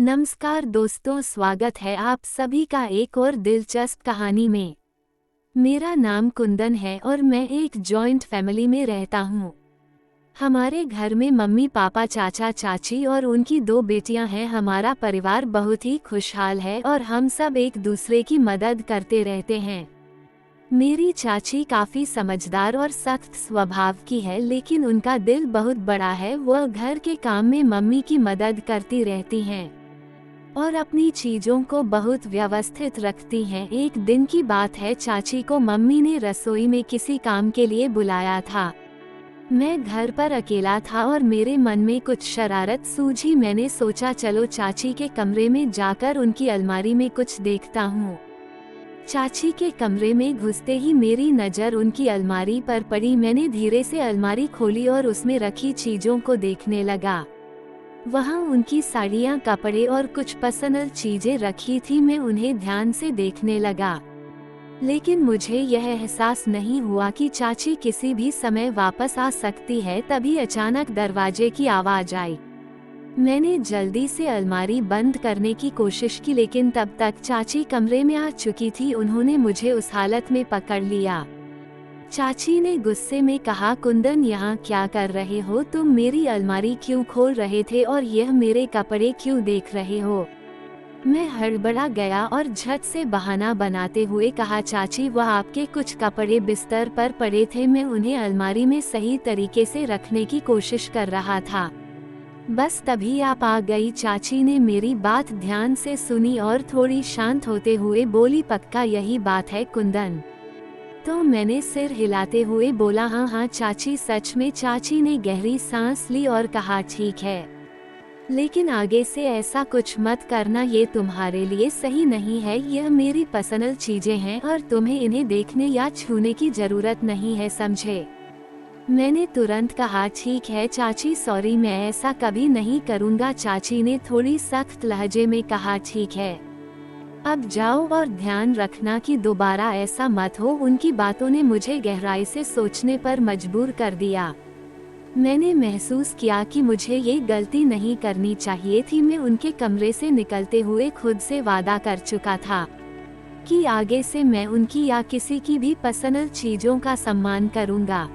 नमस्कार दोस्तों, स्वागत है आप सभी का एक और दिलचस्प कहानी में। मेरा नाम कुंदन है और मैं एक जॉइंट फैमिली में रहता हूँ। हमारे घर में मम्मी पापा चाचा चाची और उनकी 2 बेटियां हैं। हमारा परिवार बहुत ही खुशहाल है और हम सब एक दूसरे की मदद करते रहते हैं। मेरी चाची काफ़ी समझदार और सख्त स्वभाव की है, लेकिन उनका दिल बहुत बड़ा है। वह घर के काम में मम्मी की मदद करती रहती हैं और अपनी चीज़ों को बहुत व्यवस्थित रखती हैं। एक दिन की बात है, चाची को मम्मी ने रसोई में किसी काम के लिए बुलाया था। मैं घर पर अकेला था और मेरे मन में कुछ शरारत सूझी। मैंने सोचा चलो चाची के कमरे में जाकर उनकी अलमारी में कुछ देखता हूँ। चाची के कमरे में घुसते ही मेरी नज़र उनकी अलमारी पर पड़ी। मैंने धीरे से अलमारी खोली और उसमें रखी चीज़ों को देखने लगा। वहाँ उनकी साड़ियाँ, कपड़े और कुछ पर्सनल चीजें रखी थी। मैं उन्हें ध्यान से देखने लगा, लेकिन मुझे यह एहसास नहीं हुआ कि चाची किसी भी समय वापस आ सकती है। तभी अचानक दरवाजे की आवाज़ आई। मैंने जल्दी से अलमारी बंद करने की कोशिश की, लेकिन तब तक चाची कमरे में आ चुकी थी। उन्होंने मुझे उस हालत में पकड़ लिया। चाची ने गुस्से में कहा, कुंदन यहाँ क्या कर रहे हो? तुम मेरी अलमारी क्यों खोल रहे थे और यह मेरे कपड़े क्यों देख रहे हो? मैं हड़बड़ा गया और झट से बहाना बनाते हुए कहा, चाची वह आपके कुछ कपड़े बिस्तर पर पड़े थे। मैं उन्हें अलमारी में सही तरीके से रखने की कोशिश कर रहा था। बस तभी आप आ गई। चाची ने मेरी बात ध्यान से सुनी और थोड़ी शांत होते हुए बोली, पक्का यही बात है कुंदन? तो मैंने सिर हिलाते हुए बोला, हाँ हाँ चाची, सच में। चाची ने गहरी सांस ली और कहा, ठीक है, लेकिन आगे से ऐसा कुछ मत करना। ये तुम्हारे लिए सही नहीं है। यह मेरी पर्सनल चीजें हैं और तुम्हें इन्हें देखने या छूने की जरूरत नहीं है, समझे? मैंने तुरंत कहा, ठीक है चाची, सॉरी, मैं ऐसा कभी नहीं करूँगा। चाची ने थोड़ी सख्त लहजे में कहा, ठीक है, अब जाओ और ध्यान रखना कि दोबारा ऐसा मत हो। उनकी बातों ने मुझे गहराई से सोचने पर मजबूर कर दिया। मैंने महसूस किया कि मुझे ये गलती नहीं करनी चाहिए थी। मैं उनके कमरे से निकलते हुए खुद से वादा कर चुका था कि आगे से मैं उनकी या किसी की भी पर्सनल चीज़ों का सम्मान करूंगा।